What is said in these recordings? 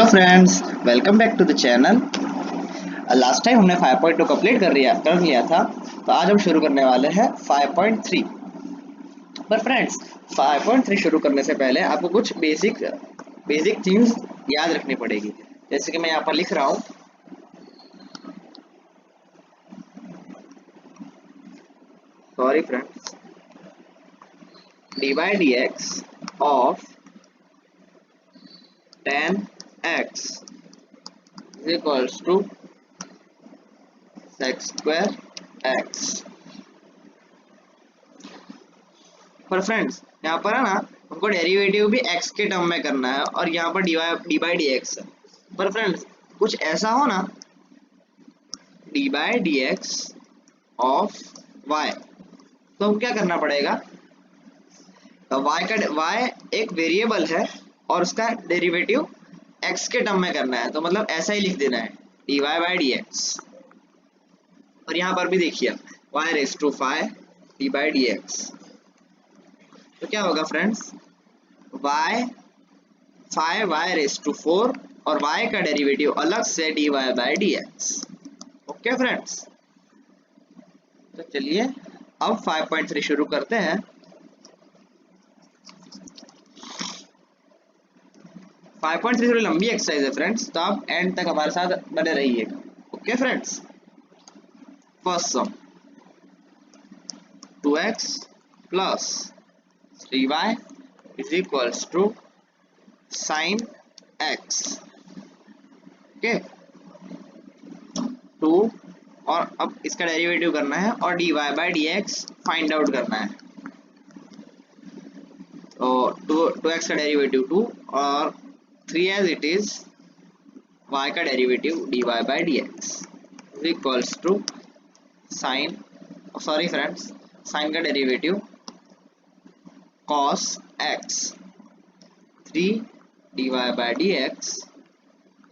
Hello friends, welcome back to the channel. Last time हमने 5.2 complete कर लिया था। तो आज हम शुरू करने वाले हैं 5.3। पर फ्रेंड्स, 5.3 शुरू करने से पहले आपको कुछ बेसिक थिंग्स याद रखनी पड़ेगी। जैसे कि मैं यहाँ पर लिख रहा हूँ, sorry friends, D by D x of 10x is equals to sec square x। पर फ्रेंड्स, यहाँ पर है ना, हमको डेरिवेटिव भी x के टर्म में करना है और यहाँ पर डी बाई डी एक्स है। पर फ्रेंड्स, कुछ ऐसा हो ना, D by D x of y, तो हम क्या करना पड़ेगा, y एक वेरिएबल है और उसका डेरिवेटिव x के टर्म में करना है। तो मतलब ऐसा ही लिख देना है, d Y by D x. और यहाँ पर भी देखिए, y raise to 5 d by D x. तो क्या होगा फ्रेंड्स, y रेज टू 4 और y का डेरिवेटिव अलग से d Y by D x. Okay friends, तो चलिए अब 5.3 शुरू करते हैं। 5.3 थोड़ी लंबी एक्सरसाइज है फ्रेंड्स, तो आप एंड तक हमारे साथ बने रहिएगा। Okay friends, first sum 2x plus 3y is equals to sine x। Okay, 2 और अब इसका डेरिवेटिव करना है और D Y by D x find out करना है। तो 2x का डेरिवेटिव 2 और 3 एज इट इज y का derivative D Y by D x is equals to sine, sorry friends, sine का derivative cos x 3 D Y by D x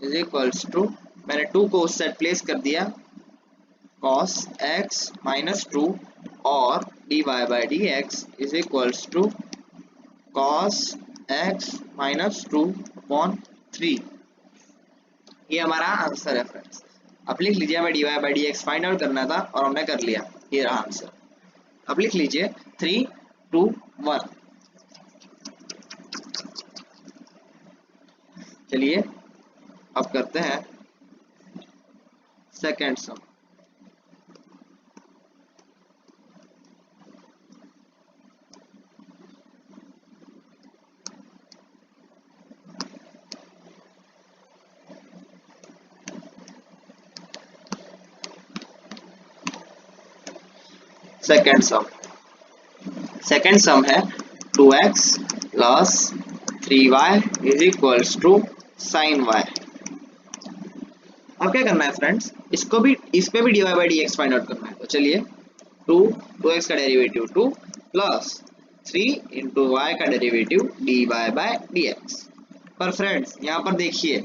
is equals to, मैंने 2 को उस साइड प्लेस कर दिया, cos x minus 2 और D Y by D x is equals to cos x minus 2 upon 3। ये हमारा answer है फ्रेंड्स। अब लिख लीजिए, हमें d Y by D x find out करना था और हमने कर लिया, ये रहा आंसर। अब लिख लीजिए 3, 2, 1। चलिए अब करते हैं सेकेंड सम। सेकेंड सम है 2x plus 3y is equals to sine y। अब क्या करना है फ्रेंड्स, इसको भी, इस पे भी d Y by D x find out करना है। तो चलिए 2x का डेरिवेटिव 2 प्लस 3 इंटू वाई का derivative D Y by D x. पर फ्रेंड्स, यहाँ पर देखिए,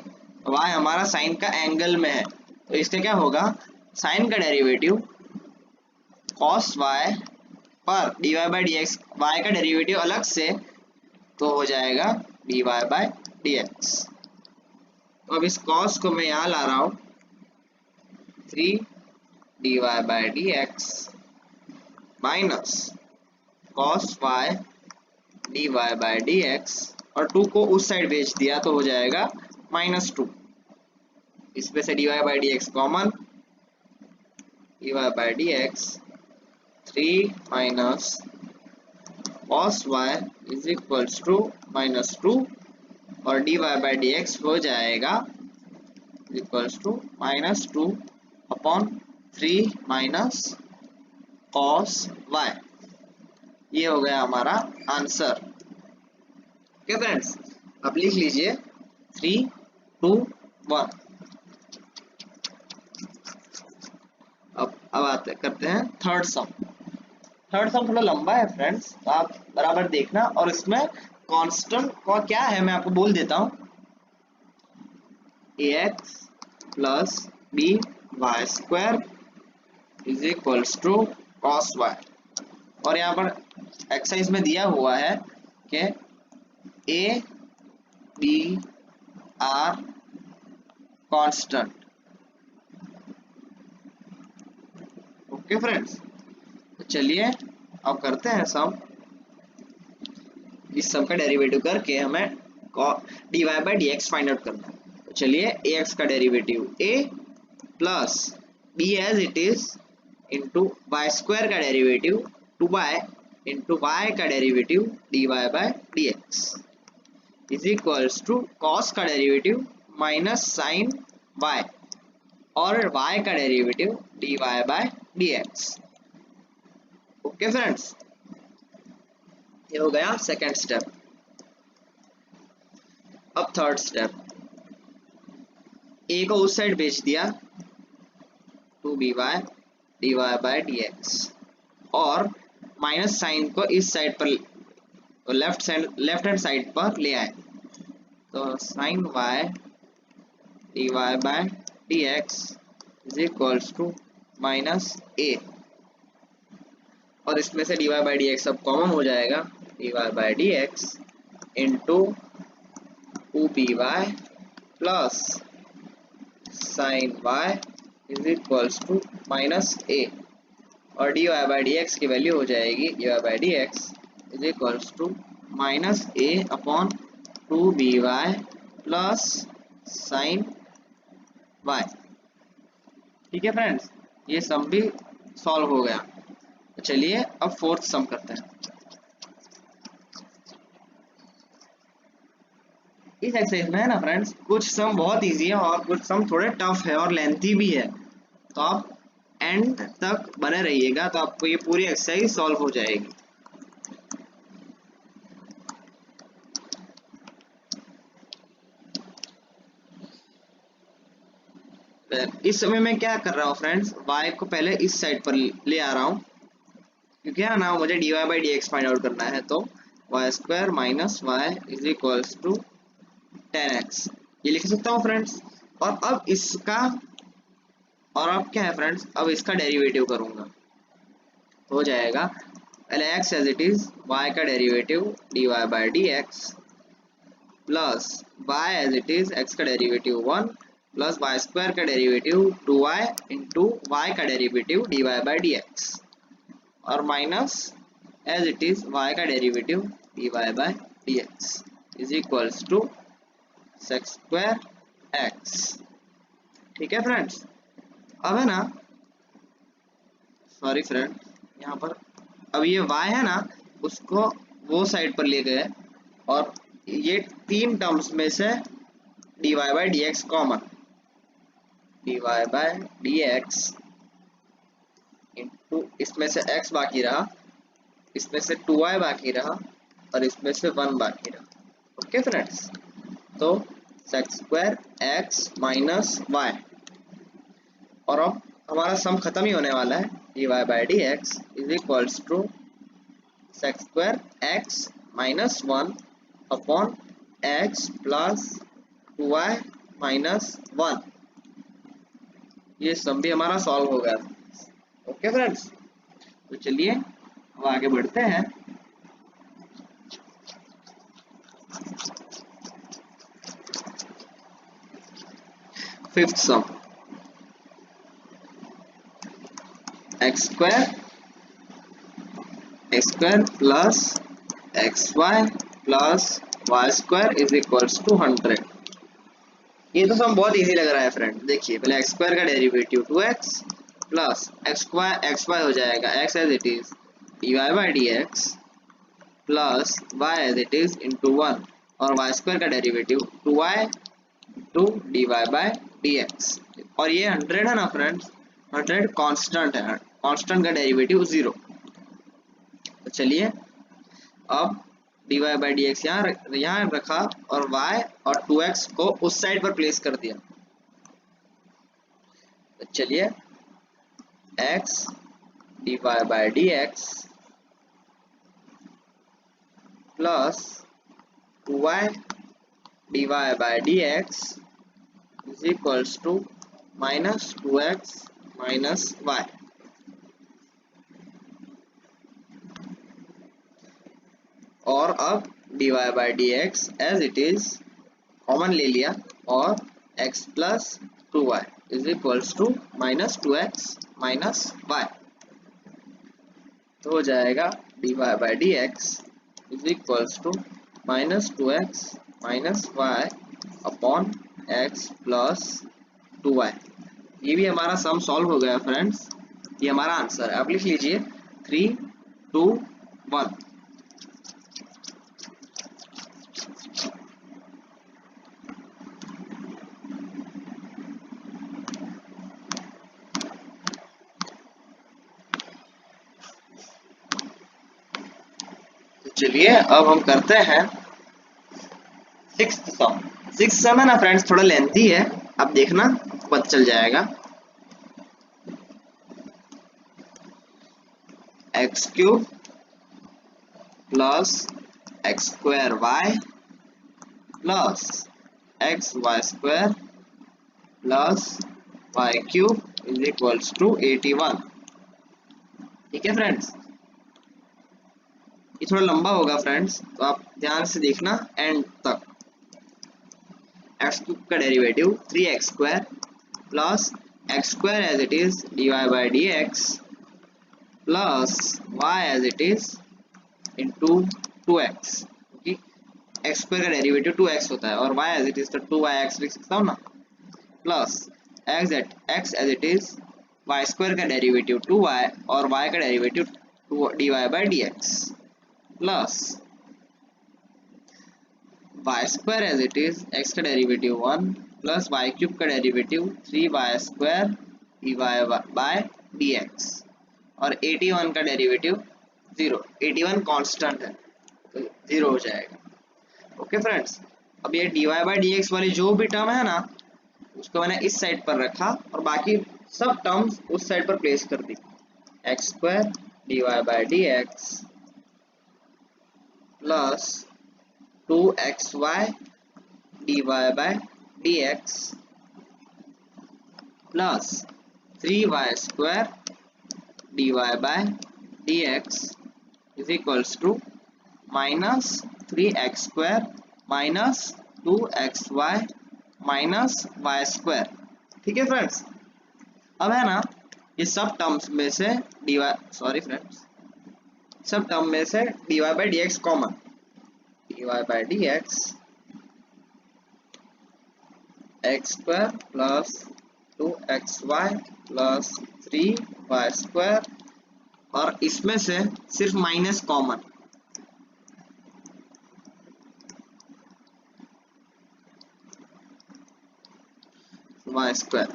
y हमारा साइन का एंगल में है, तो इसका क्या होगा, साइन का डेरिवेटिव cos y पर d Y by D x, y का डेरिवेटिव अलग से, तो हो जाएगा d Y by D x. तो अब इस cos को मैं यहाँ ला रहा हूँ, 3 D Y by D x minus cos y d Y by D x, और 2 को उस साइड भेज दिया तो हो जाएगा माइनस 2। इसमें से d Y by D x common, d Y by D x 3 minus cos y is equals to minus 2 और D Y by D x हो जाएगा equals to minus 2 upon 3 minus cos y। ये हो गया हमारा answer. Okay friends, अब लिख लीजिए 3, 2, 1। अब आते करते हैं थर्ड सम। थर्ड सम थोड़ा लंबा है फ्रेंड्स, तो आप बराबर देखना। और इसमें कांस्टेंट का क्या है मैं आपको बोल देता हूँ, ax plus b y square is equals to cos y। और यहाँ पर एक्सरसाइज में दिया हुआ है कि a b r constant. Okay friends, तो चलिए अब करते हैं सम। इस सम का डेरिवेटिव करके हमें dy by D x find out करना है। तो चलिए ax का derivative a plus b as it is into y square का डेरिवेटिव 2y इंटू वाई का derivative dy by D x is equals to cos का डेरिवेटिव माइनस साइन y और y का derivative dy by D x. Okay friends, ये हो गया second step. अब third step, a को उस साइड भेज दिया 2by dy by D x और माइनस साइन को इस साइड पर लेफ्ट हैंड साइड पर ले आए, तो sine y dy by D x is equals to minus a और इसमें से dy बाई डी एक्स अब कॉमन हो जाएगा, dy by D x into 2by plus sine y is equals to minus a और dy बाई डी एक्स की value हो जाएगी dy by D x is equals to minus a upon 2by plus sine y। ठीक है friends, ये सम भी solve हो गया। तो चलिए अब फोर्थ सम करते हैं। इस एक्सरसाइज में है ना फ्रेंड्स, कुछ सम बहुत इजी है और कुछ सम थोड़े टफ है और लेंथी भी है, तो आप एंड तक बने रहिएगा तो आपको ये पूरी एक्सरसाइज सॉल्व हो जाएगी। इस समय मैं क्या कर रहा हूँ फ्रेंड्स, y को पहले इस साइड पर ले आ रहा हूँ क्योंकि है ना मुझे dy by D x find out करना है। तो y square minus y is equals to 10x ये लिख सकता हूँ फ्रेंड्स। और अब इसका और अब क्या है फ्रेंड्स, अब इसका डेरिवेटिव करूंगा, तो हो जाएगा पहले x as it is y का derivative dy by D x plus y as it is x का डेरिवेटिव 1 प्लस वाई स्क्वायर का डेरिवेटिव 2y इंटू वाई का derivative dy by D x और minus as it is y का derivative dy by D x is equals to sec square x। ठीक है friends, अब है ना सॉरी फ्रेंड्स, यहाँ पर अब ये y है ना उसको वो साइड पर ले गए और ये तीन टर्म्स में से dy by D x common, dy by D x into इसमें से x बाकी रहा, इसमें से 2y बाकी रहा और इसमें से 1 बाकी रहा। ओके फ्रेंड्स, तो sec square x minus y और अब हमारा सम खत्म ही होने वाला है, dy by D x is equals to sec square x minus 1 upon x plus 2y minus 1। ये सम भी हमारा सॉल्व हो गया। ओके फ्रेंड्स, तो चलिए अब आगे बढ़ते हैं। Fifth sum, x square plus x y plus y square is equals to 100। ये तो सम बहुत इजी लग रहा है फ्रेंड। देखिए पहले एक्स स्क्वायर का derivative 2x plus x y हो जाएगा x as it is dy by D x plus y as it is into 1 और y स्क्वायर का derivative 2y into dy by D x और ये 100 है ना फ्रेंड्स, 100 कांस्टेंट है, कांस्टेंट का डेरिवेटिव 0। तो चलिए अब dy बाई डी एक्स यहाँ रखा और y और 2x को उस साइड पर प्लेस कर दिया। तो चलिए x dy by D x plus 2y dy by D x is equals to minus 2x minus y। और अब dy by D x as it is common ले लिया और x plus 2y is equals to minus 2x minus y। तो हो जाएगा dy by D x is equals to minus 2x minus y upon x plus 2y। ये भी हमारा sum solve हो गया फ्रेंड्स, ये हमारा आंसर है। आप लिख लीजिए 3, 2, 1। तो चलिए अब हम करते हैं सिक्स्थ सम। सिक्स्थ सम है ना फ्रेंड्स, थोड़ा लेंथी है, अब देखना पता चल जाएगा। X cube plus x square y plus x y square plus y cube is equals to 81। ठीक है फ्रेंड्स, ये थोड़ा लंबा होगा फ्रेंड्स, तो आप ध्यान से देखना एंड तक। एक्स क्यूब का derivative 3x square plus x square as it is d Y by D x plus y as it is into 2x, क्योंकि एक्स स्क्वायर का डेरिवेटिव 2x होता है और y एज इट इज तो 2yx लिख सकता हूँ ना, plus x as it is y square का डेरिवेटिव 2y और y का derivative dy by D x plus y square as it is x का डेरिवेटिव 1 प्लस y क्यूब का derivative 3y square dy by dx और 81 का derivative 0। 81 constant है तो 0 हो जाएगा। ओके फ्रेंड्स, अब ये dy बाई dx वाली जो भी टर्म है ना, उसको मैंने इस साइड पर रखा और बाकी सब टर्म्स उस साइड पर प्लेस कर दी। X square dy by dx plus 2xy dy by dx plus 3y square dy by dx is equals to minus 3x square minus 2xy minus y square. ठीक है फ्रेंड्स, अब है ना ये सब टर्म्स में से सब टर्म में से dy by D x common, dy by D x x square plus 2xy plus 3y square और इसमें से सिर्फ माइनस कॉमन, y स्क्वायर।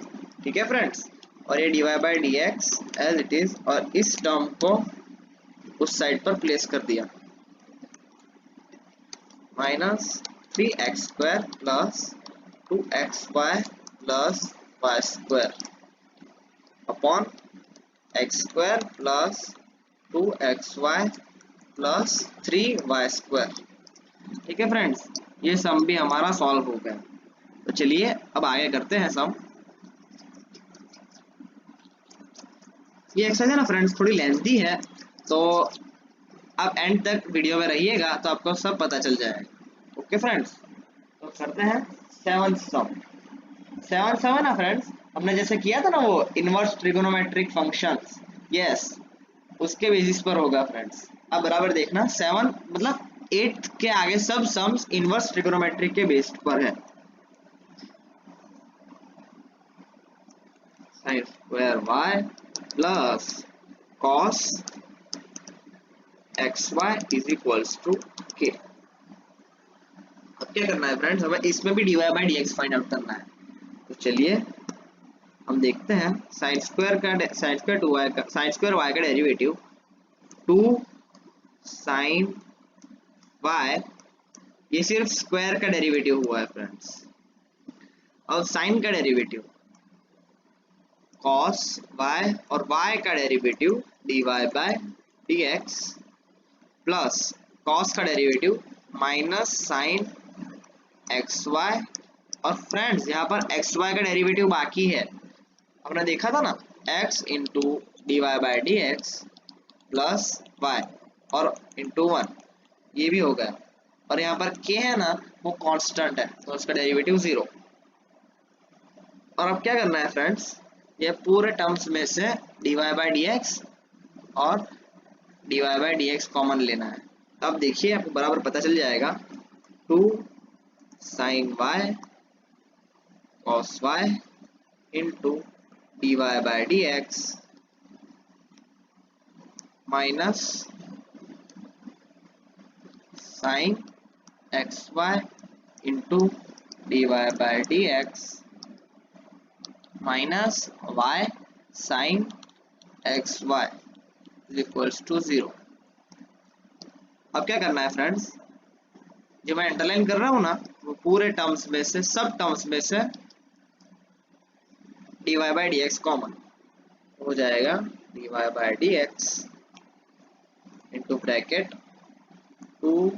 ठीक है फ्रेंड्स, और ये dy by D x as it is और इस टर्म को उस साइड पर प्लेस कर दिया, minus 3x square plus 2xy plus y square upon x square plus 2xy plus 3y square. ठीक है फ्रेंड्स, ये सम भी हमारा सॉल्व हो गया। तो चलिए अब आगे करते हैं सम। ये एक्सरसाइज है ना फ्रेंड्स, थोड़ी लेंथी है, तो आप एंड तक वीडियो में रहिएगा तो आपको सब पता चल जाएगा। ओके फ्रेंड्स, तो करते हैं सेवंथ सम। सेवंथ सम है ना फ्रेंड्स, हमने जैसे किया था ना वो इनवर्स ट्रिगोनोमेट्रिक फंक्शंस, यस उसके बेसिस पर होगा फ्रेंड्स। अब बराबर देखना, 7 मतलब 8 के आगे सब सम्स इनवर्स ट्रिगोनोमेट्रिक के बेस पर है। sin square y plus cos xy is equals to k। अब क्या करना है फ्रेंड्स, हमें इसमें भी dy by dx find out करना है। तो चलिए हम देखते हैं sin स्क्वायर y का डेरिवेटिव 2 sin y, ये सिर्फ स्क्वायर का डेरिवेटिव हुआ है फ्रेंड्स। और sin का डेरिवेटिव cos y और y का derivative dy by dx plus cos का डेरिवेटिव माइनस sin xy और फ्रेंड्स यहाँ पर xy का डेरिवेटिव बाकी है, हमने देखा था ना x into d Y by D x plus y और इंटू 1, ये भी होगा। और यहाँ पर k है ना वो कांस्टेंट है तो उसका डेरिवेटिव 0। और अब क्या करना है फ्रेंड्स, ये पूरे टर्म्स में से dy बाई डी एक्स और dy by D x common लेना है। अब देखिए आपको बराबर पता चल जाएगा, 2 sin y cos y into dy by D x minus sin x y into d Y by D x minus y sine x y equals to 0। अब क्या करना है फ्रेंड्स, जो मैं अंडरलाइन कर रहा हूँ ना, वो पूरे टर्म्स में से, सब टर्म्स में से d Y by D x common हो जाएगा, d Y by D x into bracket 2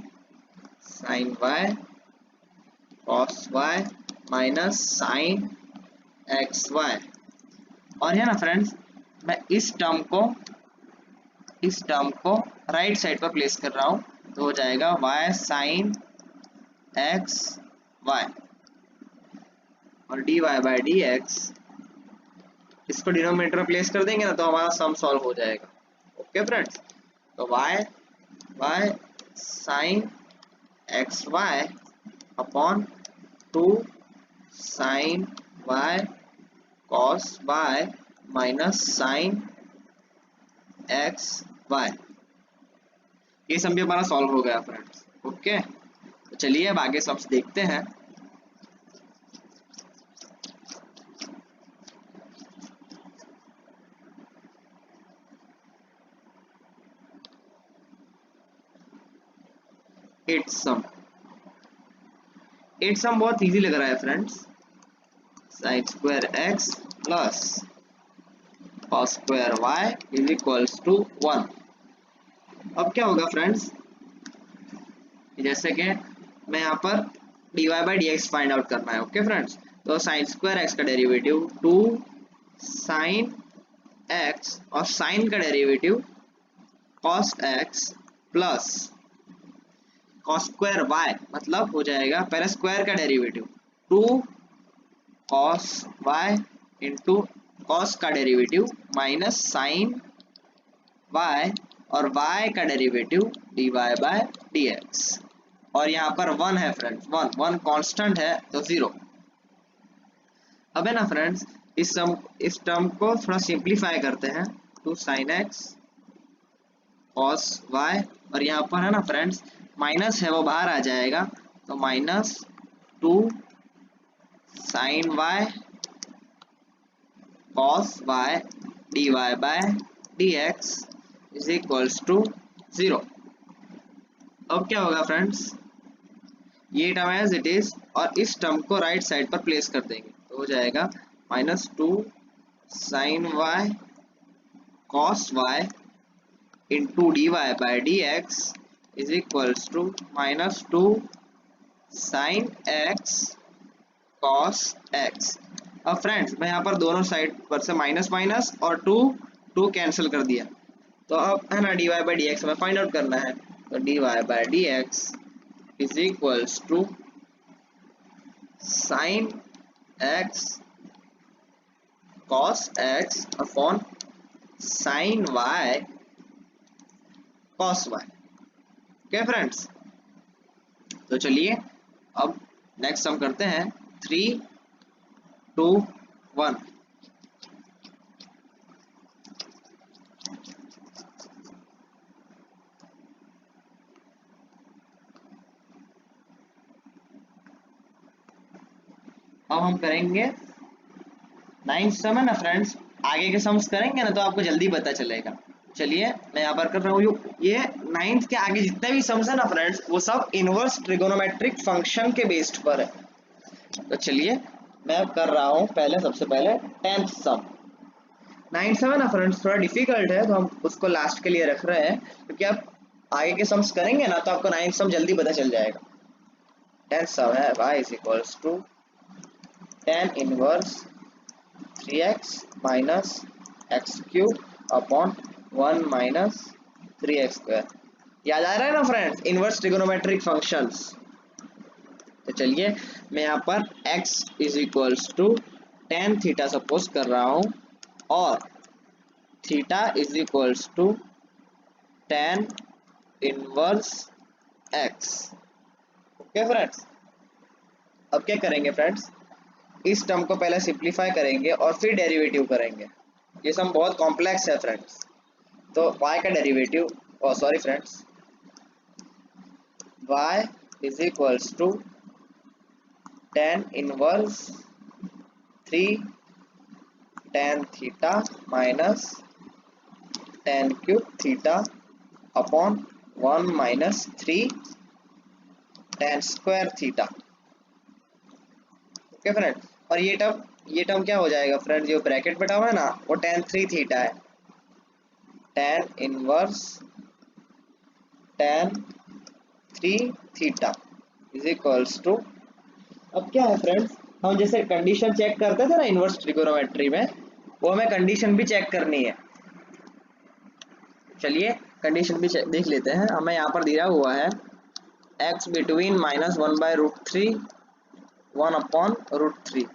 sine y cos y minus sine x y. और है ना फ्रेंड्स, मैं इस टर्म को राइट साइड पर प्लेस कर रहा हूँ, तो हो जाएगा y साइन एक्स वाई और D Y by D x, इसको डिनोमिनेटर में प्लेस कर देंगे ना तो हमारा सम सॉल्व हो जाएगा। ओके फ्रेंड्स, तो y sine x y upon 2 sine y cos y minus sine x y, ये सम भी हमारा सॉल्व हो गया फ्रेंड्स। ओके, तो चलिए अब आगे सम्स देखते हैं। एट सम बहुत इजी लग रहा है friends, sine square x plus cos square y is equals to 1। अब क्या होगा फ्रेंड्स, जैसे कि मैं यहाँ पर d Y by D x find out करना है। ओके फ्रेंड्स, तो साइन स्क्वायर एक्स का डेरिवेटिव 2 साइन एक्स और साइन का derivative cos x plus cos square y, मतलब हो जाएगा पहले स्क्वायर का derivative 2 cos y into cos का डेरिवेटिव माइनस साइन वाई और y का डेरिवेटिव dy बाय dx। और यहाँ पर 1 है फ्रेंड्स, 1 कांस्टेंट है तो 0। अब है ना फ्रेंड्स, इस टर्म को थोड़ा सिंप्लीफाई करते हैं, 2 sin x cos y और यहाँ पर है ना फ्रेंड्स माइनस है वो बाहर आ जाएगा, तो minus 2 sin y cos y dy by dx is equals to 0। अब क्या होगा फ्रेंड्स, ये टर्म एज इट इज और इस टर्म को राइट साइड पर प्लेस कर देंगे, तो हो जाएगा minus 2 sine y cos y into d Y by D x is equals to minus 2 sine x cos x. अब फ्रेंड्स मैं यहाँ पर दोनों साइड पर से माइनस माइनस और 2 कैंसिल कर दिया, तो अब है ना d Y by D x हमें फाइंड आउट करना है, तो d Y by D x is equals to sine x cos x upon sine y cos y. Okay friends, तो चलिए अब नेक्स्ट हम करते हैं 3 2 1। अब हम करेंगे 9th सम है ना फ्रेंड्स, आगे के सम्स करेंगे ना तो आपको जल्दी पता चलेगा। चलिए मैं यहाँ पर कर रहा हूँ, ये 9th के आगे जितने भी सम्स है ना फ्रेंड्स वो सब इनवर्स ट्रिगोनोमेट्रिक फंक्शन के बेस्ड पर है। तो चलिए मैं अब कर रहा हूँ सबसे पहले 10th सम। 9th सम है ना फ्रेंड्स थोड़ा डिफिकल्ट है, तो हम उसको लास्ट के लिए रख रहे हैं, क्योंकि आप आगे के सम्स करेंगे ना तो आपको 9th सम जल्दी पता चल जाएगा। 10th सम है y is equals to tan inverse 3x minus x cube upon 1 minus 3x square. याद आ रहा है ना फ्रेंड्स इनवर्स ट्रिगोनोमेट्रिक फंक्शंस। तो चलिए मैं यहाँ पर x is equals to tan theta suppose कर रहा हूँ और theta is equals to tan inverse x. Okay friends, अब क्या करेंगे फ्रेंड्स, इस टर्म को पहले सिंप्लीफाई करेंगे और फिर डेरिवेटिव करेंगे। ये सम बहुत कॉम्प्लेक्स है फ्रेंड्स। तो y का derivative, sorry friends, y is equals to tan inverse 3 tan theta minus tan cube theta upon 1 minus 3 tan square theta. Okay friends, और ये टर्म क्या हो जाएगा फ्रेंड, जो ब्रैकेट में टर्म है ना वो टेन 3 थीटा है। Tan inverse tan 3 theta is equals to, अब क्या है फ्रेंड्स, हम जैसे कंडीशन चेक करते थे ना इनवर्स ट्रिगोनोमेट्री में, वो हमें कंडीशन भी चेक करनी है। चलिए कंडीशन भी देख लेते हैं। हमें यहाँ पर दिया हुआ है x बिटवीन -1/√3 1 अपॉन √3।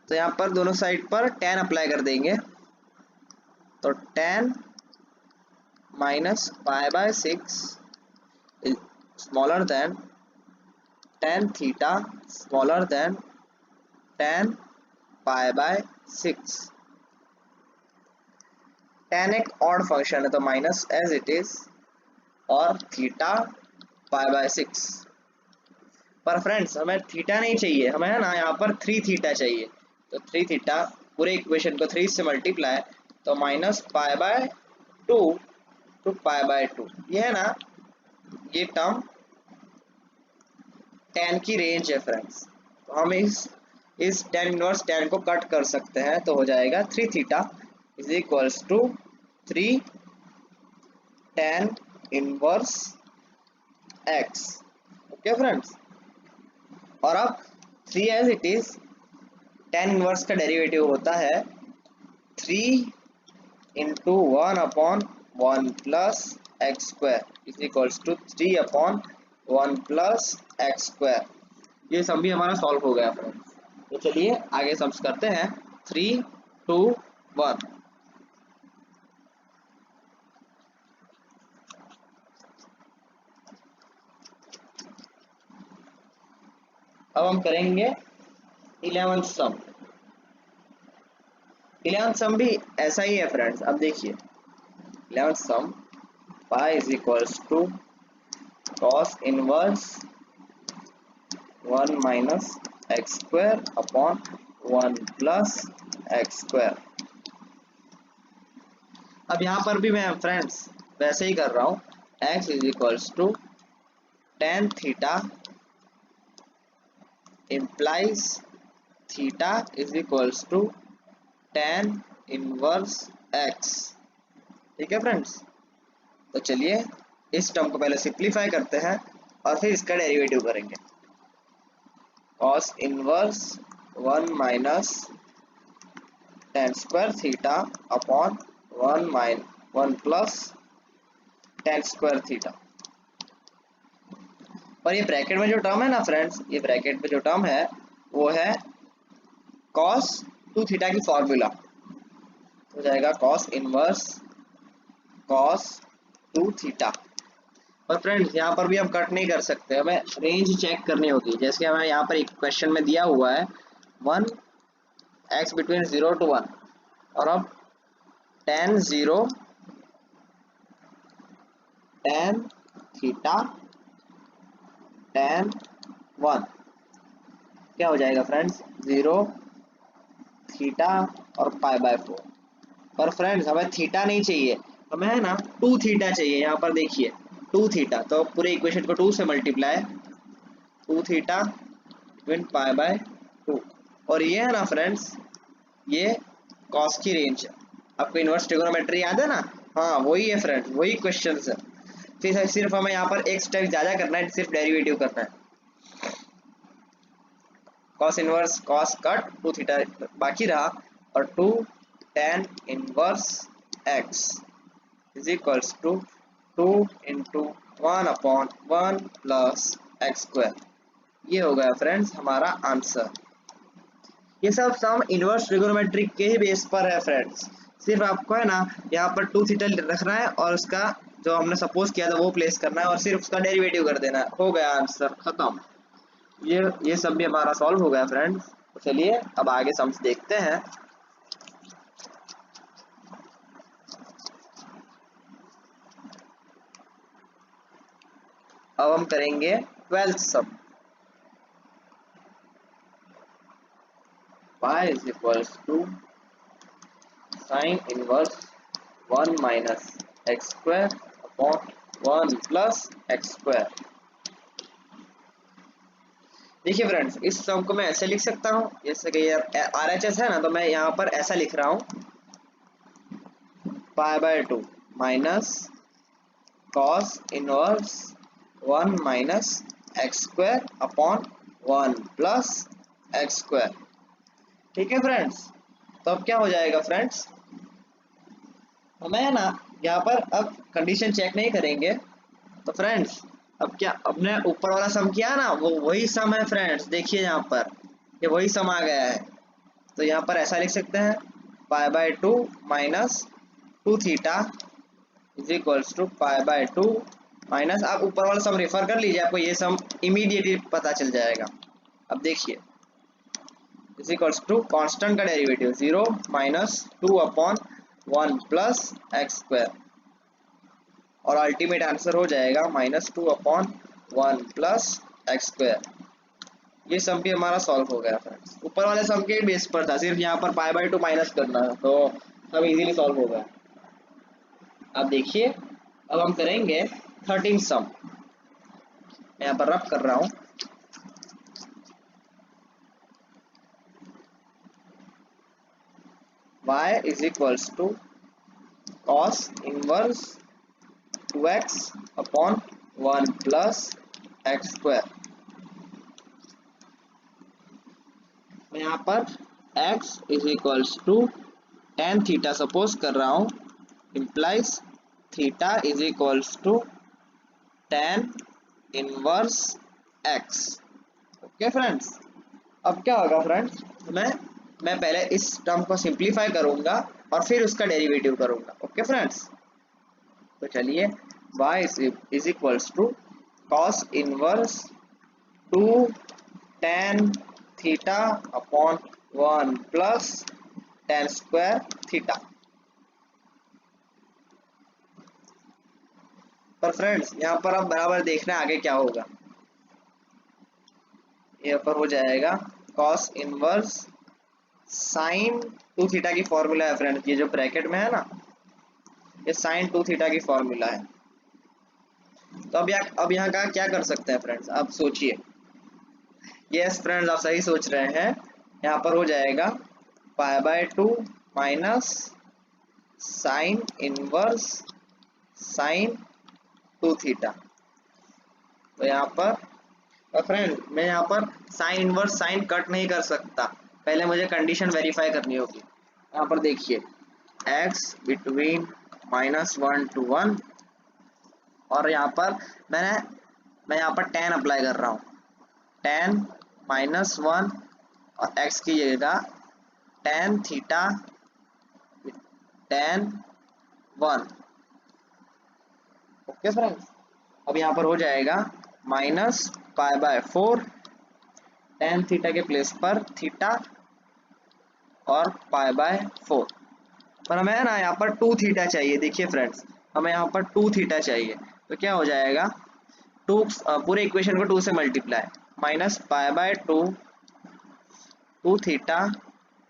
तो यहाँ पर दोनों साइड पर tan अप्लाई कर देंगे, तो tan minus π/6 smaller than tan theta smaller than tan π/6। tan एक ऑड फंक्शन है तो माइनस एज इट इज, और थीटा π/6। पर फ्रेंड्स हमें थीटा नहीं चाहिए, हमें है ना यहाँ पर 3 थीटा चाहिए। तो 3 थीटा, पूरे इक्वेशन को 3 से मल्टीप्लाई, तो -π/2 टू π/2, ये है ना, ये टर्म tan की रेंज है फ्रेंड्स। तो हम इस tan इनवर्स tan को कट कर सकते हैं, तो हो जाएगा 3 theta is equals to 3 tan inverse x। Okay friends, और अब 3 as it is, tan inverse का डेरिवेटिव होता है 3 into 1 upon 1 plus x square is equals to 3 upon 1 plus x square. ये सम भी हमारा सॉल्व हो गया फ्रेंड्स। तो चलिए आगे सम्स करते हैं। 3 2 1। अब हम करेंगे 11th सम। 11th सम भी ऐसा ही है फ्रेंड्स। अब देखिए 11th sum, pi is equals to cos inverse 1 minus x square upon 1 plus x square. अब यहाँ पर भी मैं फ्रेंड्स वैसे ही कर रहा हूँ। x is equals to tan theta implies theta is equals to tan inverse x। ठीक है फ्रेंड्स, तो चलिए इस टर्म को पहले सिंप्लीफाई करते हैं और फिर इसका डेरिवेटिव करेंगे। cos inverse 1 minus tan square theta upon 1 plus tan square theta. और ये ब्रैकेट में जो टर्म है ना फ्रेंड्स, ये ब्रैकेट में जो टर्म है वो है cos 2 थीटा की फॉर्मूला, हो जाएगा cos इनवर्स cos 2 थीटा। और फ्रेंड्स यहाँ पर भी हम कट नहीं कर सकते, हमें रेंज चेक करनी होगी। जैसे हमें यहाँ पर एक क्वेश्चन में दिया हुआ है 1 x बिटवीन 0 to 1, और अब tan 0 tan थीटा tan 1 क्या हो जाएगा फ्रेंड्स, 0 थीटा और π/4। पर फ्रेंड्स हमें थीटा नहीं चाहिए, हमें है ना 2 थीटा चाहिए। यहाँ पर देखिए 2 थीटा, तो पूरे इक्वेशन को 2 से मल्टीप्लाई, 2 थीटा बिटवीन π/2। और ये है ना फ्रेंड्स, ये कॉस की रेंज है। आपको इनवर्स ट्रिगोनोमेट्री याद है ना, हाँ वही है फ्रेंड्स, वही क्वेश्चन है। फिर सिर्फ हमें यहाँ पर एक स्टेप ज़्यादा करना है, सिर्फ डेरिवेटिव करना है। Cos inverse cos cut 2 theta बाकी रहा, और 2 tan inverse x is equals to 2 into 1 upon 1 plus x square. ये हो गया फ्रेंड्स हमारा आंसर। ये सब सम इनवर्स ट्रिगोनोमेट्रिक के ही बेस पर है फ्रेंड्स। सिर्फ आपको है ना यहाँ पर 2 थीटा रखना है और उसका जो हमने सपोज किया था वो प्लेस करना है और सिर्फ उसका डेरिवेटिव कर देना है, हो गया आंसर खत्म। ये सब भी हमारा सॉल्व हो गया फ्रेंड्स। तो चलिए अब आगे सम्स देखते हैं। अब हम करेंगे 12th sum. y is equals to sin inverse 1 minus x square upon 1 plus x square। देखिए फ्रेंड्स, इस सम को मैं ऐसे लिख सकता हूँ, जैसे कि ये RHS है ना, तो मैं यहाँ पर ऐसा लिख रहा हूँ π/2 minus cos inverse 1 minus x square upon 1 plus x square. ठीक है फ्रेंड्स, तो अब क्या हो जाएगा फ्रेंड्स, हमें ना यहाँ पर अब कंडीशन चेक नहीं करेंगे। तो फ्रेंड्स अब क्या, अपने ऊपर वाला सम किया ना, वो वही सम है फ्रेंड्स। देखिए यहाँ पर ये वही सम आ गया है। तो यहाँ पर ऐसा लिख सकते हैं π/2 minus 2 theta is equals to π/2 minus, आप ऊपर वाला सम रेफर कर लीजिए, आपको ये सम इमीडिएटली पता चल जाएगा। अब देखिए इज इक्वल्स टू कांस्टेंट का derivative 0 minus 2 upon 1 plus x square, और अल्टीमेट आंसर हो जाएगा -2/1 प्लस एक्स स्क्वायर। ये सम भी हमारा सॉल्व हो गया फ्रेंड्स। ऊपर वाले सम के बेस पर था, सिर्फ यहाँ पर π/2 माइनस करना है, तो सब इजीली सॉल्व हो गया। अब देखिए अब हम करेंगे 13 सम। मैं यहाँ पर रफ कर रहा हूँ। y is equals to cos inverse 2x upon 1 plus x square. मैं यहाँ पर x is equals to tan theta suppose कर रहा हूँ, implies theta is equals to tan inverse x। Okay friends, अब क्या होगा फ्रेंड्स, मैं पहले इस टर्म को सिंप्लीफाई करूंगा और फिर उसका डेरिवेटिव करूंगा। ओके फ्रेंड्स, तो चलिए y is equals to cos inverse 2 tan theta upon 1 plus tan square theta. पर फ्रेंड्स यहाँ पर अब बराबर देखना आगे क्या होगा। यहाँ पर हो जाएगा cos इनवर्स साइन 2 थीटा की फॉर्मूला है फ्रेंड्स, ये जो ब्रैकेट में है ना, ये साइन 2 थीटा की फॉर्मूला है। तो अब यहाँ का क्या कर सकते हैं फ्रेंड्स, आप सोचिए। यस फ्रेंड्स, आप सही सोच रहे हैं। यहाँ पर हो जाएगा π/2 minus sine inverse sine 2 theta. तो यहाँ पर फ्रेंड मैं यहाँ पर साइन इनवर्स साइन कट नहीं कर सकता, पहले मुझे कंडीशन वेरीफाई करनी होगी। यहाँ पर देखिए x बिटवीन -1 to 1, और यहाँ पर मैं यहाँ पर tan अप्लाई कर रहा हूँ, tan -1 और x की जगह tan theta tan 1। Okay friends, अब यहाँ पर हो जाएगा -π/4 tan थीटा के प्लेस पर थीटा और π/4, पर हमें है ना यहाँ पर 2 थीटा चाहिए। देखिए फ्रेंड्स, हमें यहाँ पर 2 थीटा चाहिए, तो क्या हो जाएगा, 2 पूरे इक्वेशन को 2 से मल्टीप्लाई, -π/2 2 थीटा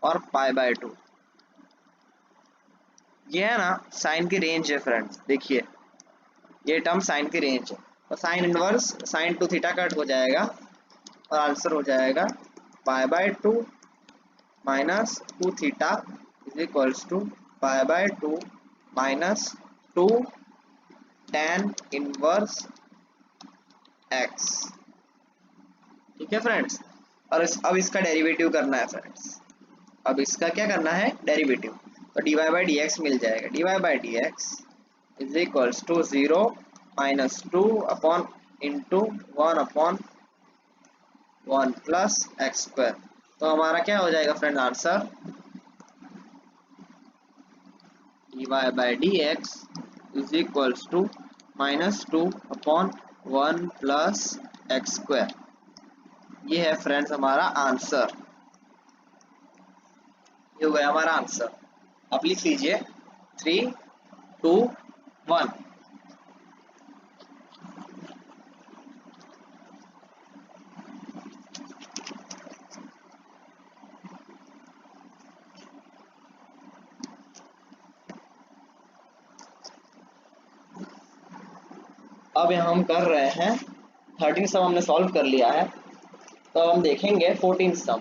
और π/2। ये है ना साइन की रेंज है फ्रेंड्स। देखिए ये टर्म साइन की रेंज है, तो sine inverse sine 2 theta cut हो जाएगा और आंसर हो जाएगा π/2 minus 2 theta is equals to π/2 minus 2 tan inverse x। ठीक है फ्रेंड्स, और अब इसका डेरिवेटिव करना है फ्रेंड्स। अब इसका क्या करना है, डेरिवेटिव, तो dy/dx मिल जाएगा। dy/dx is equals to 0 minus 2 upon into 1 upon 1 plus x square. तो हमारा क्या हो जाएगा friend answer, dy by D x is equals to -2/1 plus x square. ये है फ्रेंड्स हमारा आंसर, ये हो गया हमारा आंसर। अब लिख लीजिए 3, 2, 1। अब यहाँ हम कर रहे हैं 13 सम हमने सॉल्व कर लिया है, तो अब हम देखेंगे 14 सम।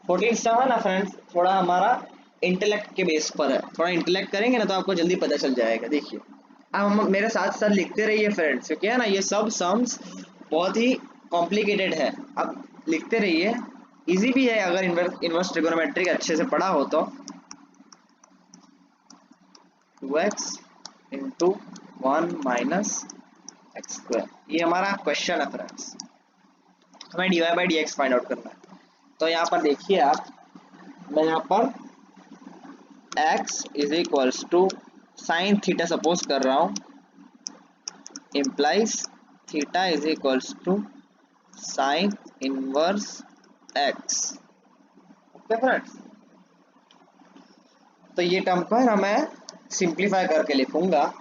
14 सम है ना फ्रेंड्स, थोड़ा हमारा इंटेलेक्ट के बेस पर है, थोड़ा इंटेलेक्ट करेंगे ना तो आपको जल्दी पता चल जाएगा। देखिए अब हम मेरे साथ साथ लिखते रहिए फ्रेंड्स, क्योंकि है ना ये सब सम्स बहुत ही कॉम्प्लिकेटेड है। अब लिखते रहिए, इजी भी है अगर इनवर्स ट्रिगोनोमेट्री अच्छे से पढ़ा हो तो। 2x into 1 minus x square, ये हमारा क्वेश्चन है फ्रेंड्स, हमें d Y by D x find out करना है। तो यहाँ पर देखिए आप, मैं यहाँ पर x is equals to sine theta suppose कर रहा हूँ, implies theta is equals to sine inverse x। Okay friends, तो ये टर्म को है ना मैं सिंप्लीफाई करके लिखूंगा।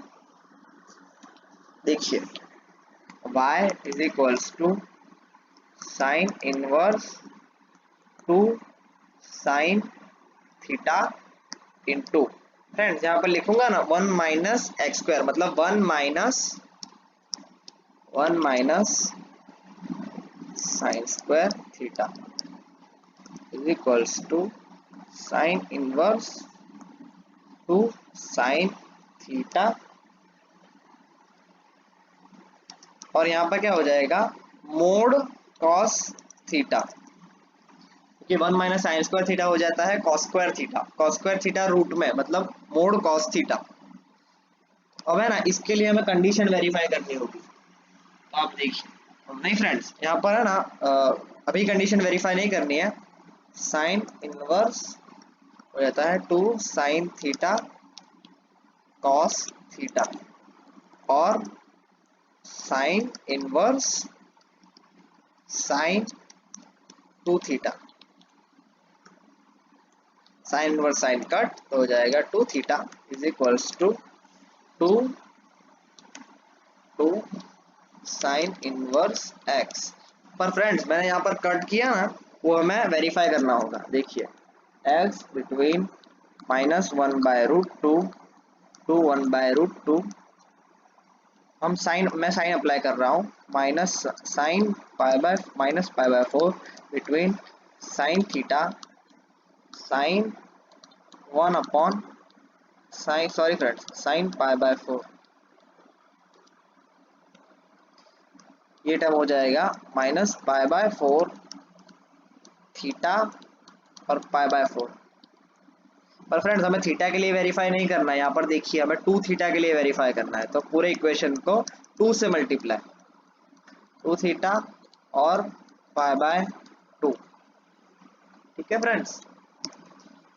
देखिए y is equals to sine inverse 2 sine theta into, friends यहाँ पर लिखूंगा ना 1 माइनस एक्स स्क्वायर, मतलब 1 minus sine square theta is equals to sine inverse 2 sine theta, और यहाँ पर क्या हो जाएगा मोड कॉस थीटा, कि 1 माइनस साइन स्क्वायर थीटा हो जाता है कॉस स्क्वायर थीटा रूट में, मतलब मोड कॉस थीटा। अब है ना इसके लिए हमें कंडीशन वेरीफाई करनी होगी, तो आप देखिए, नहीं फ्रेंड्स यहाँ पर है ना अभी कंडीशन वेरीफाई नहीं करनी है। साइन इनवर्स हो जाता है 2 साइन थीटा कॉस थीटा और sine inverse sine 2 theta, sine inverse sine cut तो हो जाएगा 2 theta is equals to 2 sine inverse x. पर फ्रेंड्स मैंने यहाँ पर कट किया ना, वो हमें वेरीफाई करना होगा। देखिए x between -1 by root two to 1 by root two, हम साइन, मैं साइन अप्लाई कर रहा हूँ, minus sine pi by -π/4 between sine theta sine 1 upon sine, sorry friends, sine π/4, ये टर्म हो जाएगा -π/4 थीटा और π/4। पर फ्रेंड्स हमें थीटा के लिए वेरीफाई नहीं करना है, यहाँ पर देखिए हमें 2 थीटा के लिए वेरीफाई करना है, तो पूरे इक्वेशन को 2 से मल्टीप्लाई, 2 थीटा और π/2। ठीक है फ्रेंड्स,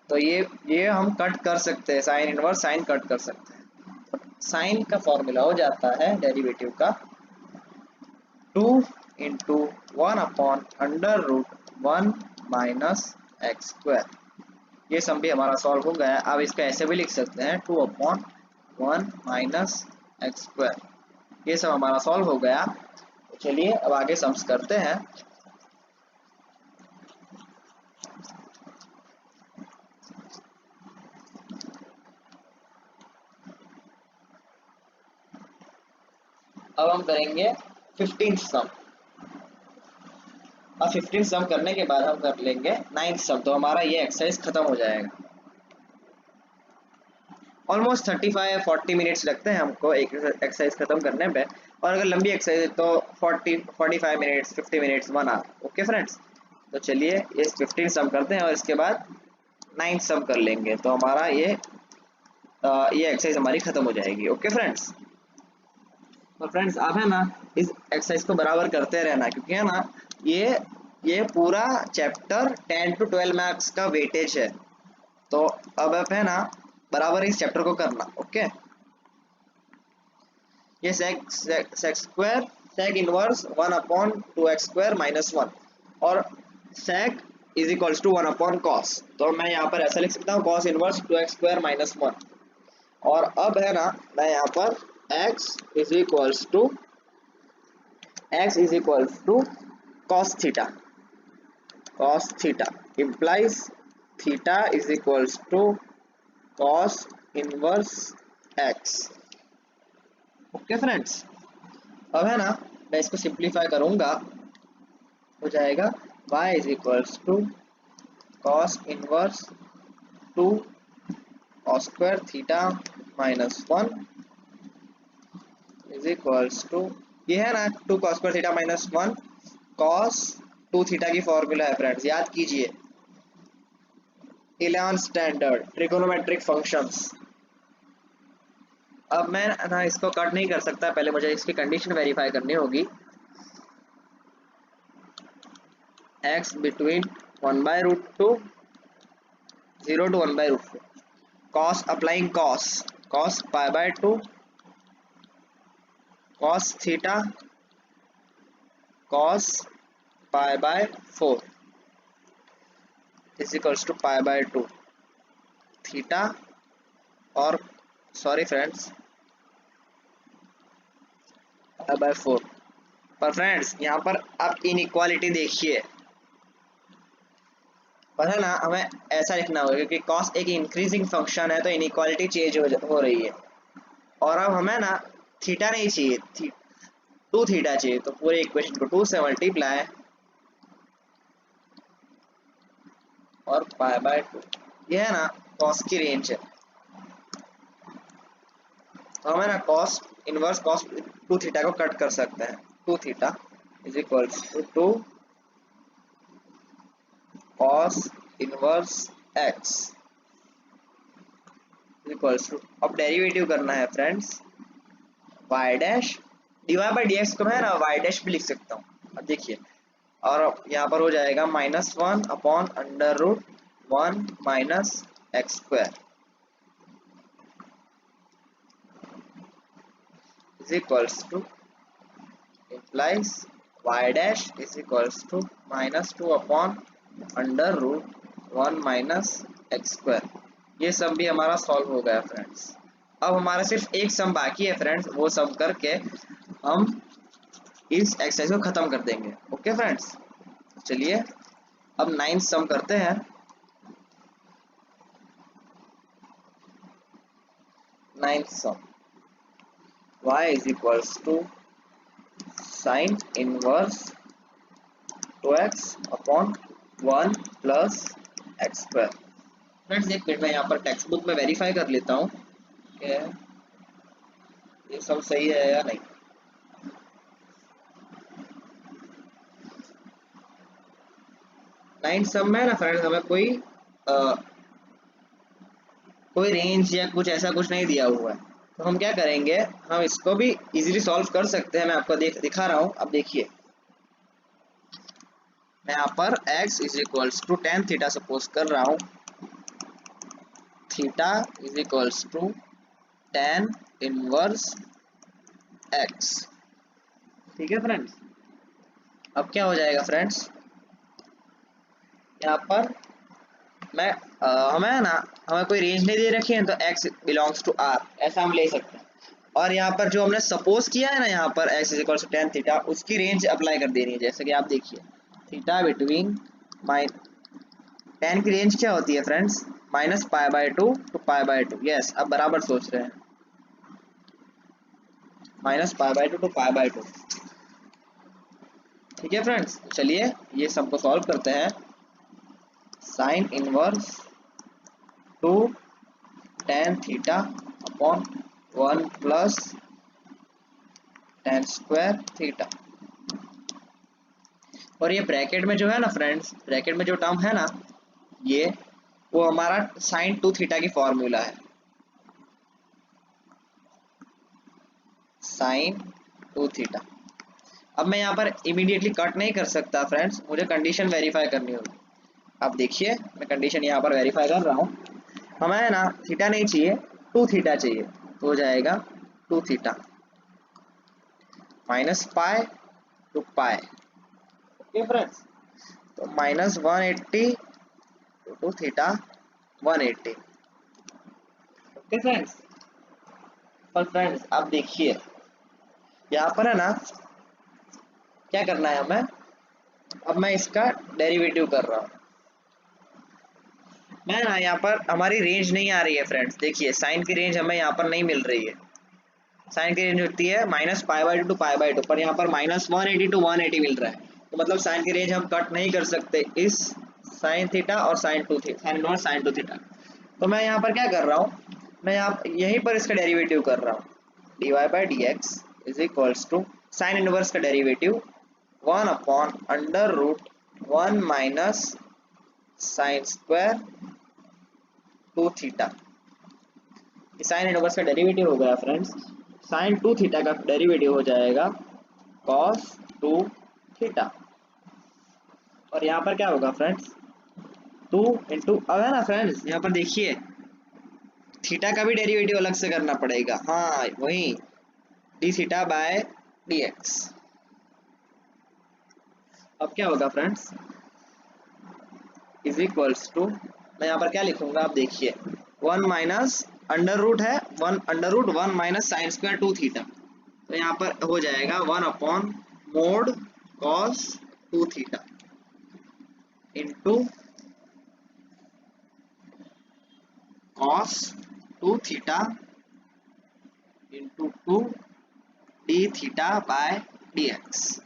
तो ये हम कट कर सकते हैं, साइन इनवर्स साइन कट कर सकते हैं। साइन का फॉर्मूला हो जाता है डेरिवेटिव का 2 into 1 upon under root 1 minus x square. ये सम भी हमारा सॉल्व हो गया है। अब इसका ऐसे भी लिख सकते हैं 2 अपॉन 1 माइनस एक्स स्क्वायर। ये सब हमारा सॉल्व हो गया। तो चलिए अब आगे सम्स करते हैं। अब हम करेंगे 15 सम। अब 15 सम करने के बाद हम कर लेंगे 9th सम, तो हमारा ये एक्सरसाइज खत्म हो जाएगा। ऑलमोस्ट 35-40 मिनट्स लगते हैं हमको एक एक्सरसाइज खत्म करने पे, और अगर लंबी एक्सरसाइज है तो 45 minutes, 50 minutes, 1 hour. Okay friends, तो चलिए ये 15 सम करते हैं और इसके बाद 9th सम कर लेंगे, तो हमारा ये एक्सरसाइज हमारी खत्म हो जाएगी। ओके फ्रेंड्स, तो फ्रेंड्स आप है ना इस एक्सरसाइज को बराबर करते रहना, क्योंकि है ना ये ये पूरा चैप्टर 10 to 12 मार्क्स का वेटेज है। तो अब है ना बराबर इस चैप्टर को करना। ओके, ये sec square sec inverse 1/2x² -1 और सेक इज इक्वल्स टू 1/cos। तो मैं यहाँ पर ऐसा लिख सकता हूँ cos इनवर्स 2x² -1। और अब है ना मैं यहाँ पर x is equals to cos theta implies theta is equals to cos inverse x। Okay friends, अब है ना मैं इसको सिंप्लीफाई करूंगा, हो जाएगा y is equals to cos inverse 2 cos square theta -1 is equals to, ये है ना 2 cos square theta -1 cos 2 theta की फॉर्मूला है फ्रेंड्स, याद कीजिए 11 स्टैंडर्ड ट्रिगोनोमेट्रिक फंक्शंस। अब मैं ना इसको कट नहीं कर सकता, पहले मुझे इसकी कंडीशन वेरीफाई करनी होगी। x between 1/√2 0 to 1/√2 cos applying cos π/2 cos theta cos π/4 is equals to π/2 theta, और सॉरी फ्रेंड्स π/4। पर फ्रेंड्स यहाँ पर आप इनइक्वालिटी देखिए, पर है ना हमें ऐसा लिखना होगा क्योंकि cos एक इंक्रीजिंग फंक्शन है तो इनइक्वालिटी चेंज हो रही है। और अब हमें ना थीटा नहीं चाहिए, 2 थीटा चाहिए, तो पूरे इक्वेशन को 2 से मल्टीप्लाई और π/2, ये है ना cos की रेंज है। तो हमें ना cos इनवर्स cos 2 थीटा को कट कर सकते हैं। 2 theta is equals to 2 cos inverse x equals to, अब डेरिवेटिव करना है फ्रेंड्स y डैश dy/dx को मैं ना y डैश भी लिख सकता हूँ। अब देखिए, और यहाँ पर हो जाएगा -1/√1 - x² is equals to implies y dash is equals to -2/√1 - x²। ये सम भी हमारा सॉल्व हो गया फ्रेंड्स। अब हमारा सिर्फ एक सम बाकी है फ्रेंड्स, वो सम करके हम इस एक्सरसाइज को खत्म कर देंगे। ओके फ्रेंड्स, चलिए अब 9th सम करते हैं। 9th sum y is equals to sin inverse 2x/1 plus x²। Friends एक मिनट, मैं यहाँ पर टेक्स्ट बुक में वेरीफाई कर लेता हूँ कि ये सब सही है या नहीं। नाइन्थ सम में ना फ्रेंड्स हमें कोई रेंज या कुछ ऐसा कुछ नहीं दिया हुआ है, तो हम क्या करेंगे, हम इसको भी इजीली सॉल्व कर सकते हैं। मैं आपको दिखा रहा हूँ। अब देखिए मैं यहाँ पर x is equals to tan theta suppose कर रहा हूँ, theta is equals to tan inverse x। ठीक है फ्रेंड्स, अब क्या हो जाएगा फ्रेंड्स, यहाँ पर मैं हमें ना हमें कोई रेंज नहीं दे रखी है, तो x बिलोंग्स टू r ऐसा हम ले सकते हैं। और यहाँ पर जो हमने सपोज किया है ना, यहाँ पर x is equals to tan theta, उसकी रेंज अप्लाई कर देनी है। जैसे कि आप देखिए थीटा बिटवीन tan की रेंज क्या होती है फ्रेंड्स, -π/2 to π/2। यस, अब बराबर सोच रहे हैं, -π/2 to π/2। ठीक है फ्रेंड्स, चलिए ये सबको सॉल्व करते हैं। Sign inverse 2 tan theta upon 1 plus tan square theta, और ये ब्रैकेट में जो है ना फ्रेंड्स, ब्रैकेट में जो टर्म है ना, ये वो हमारा साइन 2 थीटा की फॉर्मूला है, साइन 2 थीटा। अब मैं यहाँ पर इमीडिएटली कट नहीं कर सकता फ्रेंड्स, मुझे कंडीशन वेरीफाई करनी होगी। अब देखिए मैं कंडीशन यहाँ पर वेरीफाई कर रहा हूँ। हमें ना थीटा नहीं चाहिए, 2 थीटा चाहिए, तो हो जाएगा 2 theta minus pi to pi. Okay friends, तो minus 180 to theta 180। Okay friends, पर फ्रेंड्स अब देखिए यहाँ पर है ना क्या करना है हमें। अब मैं इसका डेरिवेटिव कर रहा हूँ। मैं ना यहाँ पर हमारी रेंज नहीं आ रही है फ्रेंड्स, देखिए साइन की रेंज हमें यहाँ पर नहीं मिल रही है। साइन की रेंज होती है minus pi by two pi by two, पर यहाँ पर माइनस 180 टू 180 मिल रहा है। तो मतलब साइन की रेंज हम कट नहीं कर सकते इस साइन थीटा और sign two theta, sine inverse sign two theta. तो मैं यहाँ पर क्या कर रहा हूँ, मैं यहाँ यहीं पर इसका डेरिवेटिव कर रहा हूँ। D Y by D x is equals to sine inverse का derivative 1 upon under root 1 minus sine square two theta. Sine inverse का डेरिवेटिव हो गया फ्रेंड्स, साइन टू थीटा का डेरिवेटिव हो जाएगा कॉस टू थीटा। और यहाँ पर क्या होगा फ्रेंड्स, 2 इंटू, अब है ना फ्रेंड्स यहाँ पर देखिए थीटा का भी डेरिवेटिव अलग से करना पड़ेगा। हाँ वही D theta by d x. अब क्या होगा फ्रेंड्स, इज इक्वल्स टू, मैं यहाँ पर क्या लिखूंगा आप देखिए, 1 माइनस अंडर रूट है 1 under root 1 minus sine square two theta. तो यहाँ पर हो जाएगा 1 upon mod cos two theta into cos two theta into 2 d theta by d x.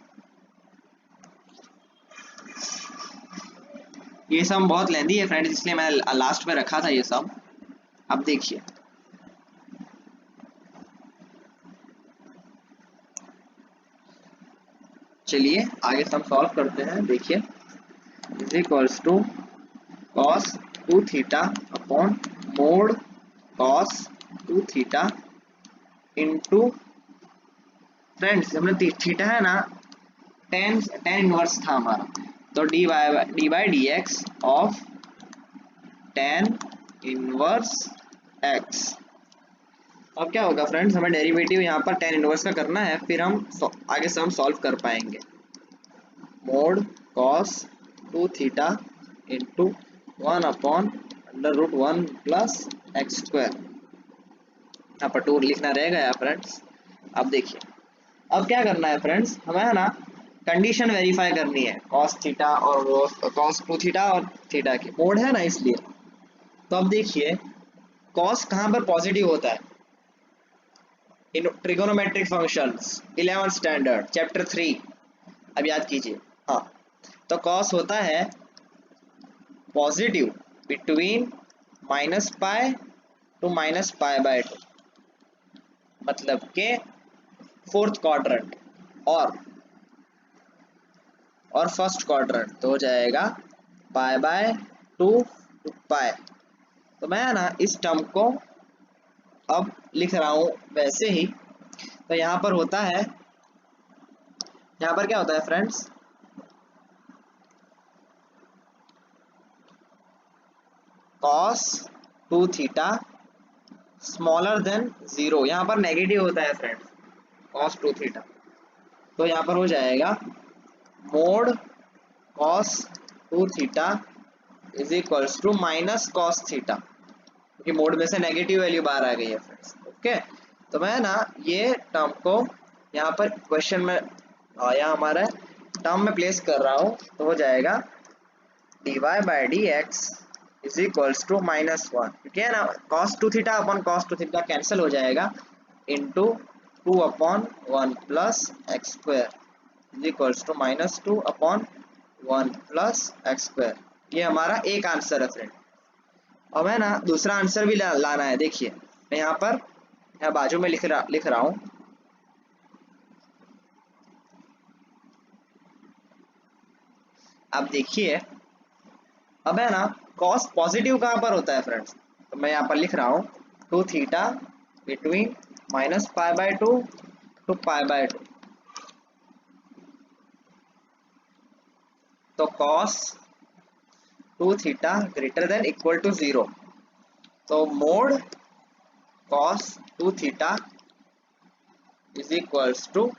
ये सम बहुत लेंदी है फ्रेंड्स, इसलिए मैं लास्ट में रखा था ये सम। अब देखिए चलिए आगे सम सॉल्व करते हैं। देखिए is equals to cos two theta upon mod cos two theta into, friends हमने थीटा है ना टेन इनवर्स था हमारा, तो d by D x of tan inverse x. अब क्या होगा फ्रेंड्स, हमें डेरिवेटिव यहाँ पर टेन इनवर्स का करना है, फिर हम आगे से हम सॉल्व कर पाएंगे। Mod cos two theta into 1 upon under root 1 plus x square. यहाँ पर 2 लिखना रहेगा यार फ्रेंड्स। अब देखिए अब क्या करना है फ्रेंड्स, हमें है ना कंडीशन वेरीफाई करनी है कॉस थीटा और कॉस टू थीटा और थीटा की मोड है ना, इसलिए। तो अब देखिए कॉस कहाँ पर पॉजिटिव होता है, in trigonometric functions 11 standard chapter 3, अब याद कीजिए। हाँ तो कॉस होता है positive between minus pi to minus pi by two, मतलब के फोर्थ क्वाड्रेंट और फर्स्ट क्वाड्रेंट, तो हो जाएगा pi by two to pi. तो मैं ना इस टर्म को अब लिख रहा हूं वैसे ही। तो यहाँ पर होता है, यहाँ पर क्या होता है friends, cos two theta smaller then 0, यहाँ पर नेगेटिव होता है फ्रेंड्स कॉस टू थीटा। तो यहाँ पर हो जाएगा mod cos two theta is equals to minus cos theta, क्योंकि मोड में से नेगेटिव वैल्यू बाहर आ गई है फ्रेंड्स। ओके, तो मैं ना ये टर्म को यहाँ पर क्वेश्चन में यहाँ हमारा टर्म में प्लेस कर रहा हूँ, तो हो जाएगा d Y by D x is equals to minus 1, क्योंकि है ना cos two theta upon cos two theta cancel हो जाएगा, into 2 upon 1 plus x square is equals to minus 2 upon 1 plus x square. ये हमारा एक आंसर है friend. अब है ना दूसरा आंसर भी लाना है। देखिए मैं यहाँ पर बाजू में लिख रहा हूँ, अब देखिए अब है ना कॉस पॉजिटिव कहाँ पर होता है फ्रेंड्स, तो मैं यहाँ पर लिख रहा हूँ 2 theta between minus pi by two to pi by two. तो cos 2 theta greater than equal to 0, तो mod cos 2 theta is equals to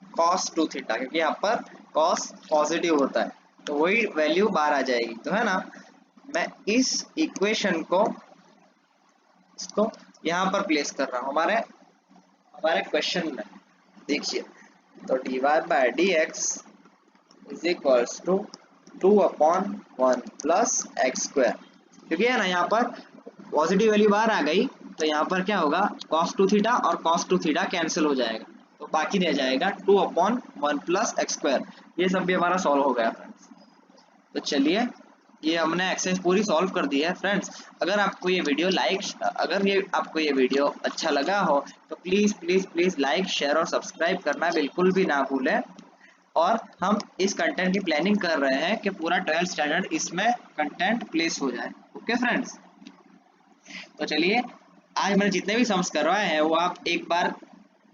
cos 2 theta, क्योंकि यहाँ पर cos पॉजिटिव होता है तो वही वैल्यू बाहर आ जाएगी, तो है ना। मैं इस इक्वेशन को इसको यहाँ पर प्लेस कर रहा हूँ हमारे क्वेश्चन में। देखिए, तो dy by dx is equals to 2/1 plus x square, क्योंकि है ना यहाँ पर पॉजिटिव वैल्यू बाहर आ गई, तो यहाँ पर क्या होगा, cos 2 थीटा और cos 2 थीटा कैंसिल हो जाएगा, तो बाकी रह जाएगा 2/1 प्लस एक्स स्क्वायर। ये सब भी हमारा सॉल्व हो गया फ्रेंड्स। तो चलिए, ये हमने एक्सरसाइज पूरी सॉल्व कर दी है फ्रेंड्स। अगर आपको ये वीडियो अच्छा लगा हो तो please please please like, share और सब्सक्राइब करना बिल्कुल भी ना भूलें। और हम इस कंटेंट की प्लानिंग कर रहे हैं कि पूरा 12th स्टैंडर्ड इसमें कंटेंट प्लेस हो जाए। ओके फ्रेंड्स, तो चलिए, आज मैंने जितने भी सम्स करवाए हैं वो आप एक बार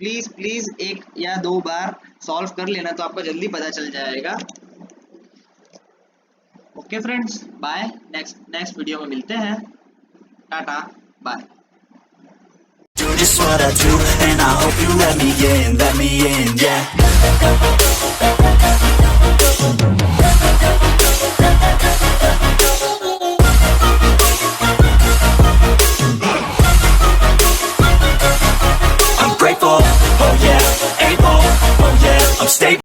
प्लीज़ प्लीज़ 1 या 2 बार सॉल्व कर लेना, तो आपको जल्दी पता चल जाएगा। Okay friends, bye, next video में मिलते हैं। Tata, bye. Do this what I do, and I hope you let me in, yeah.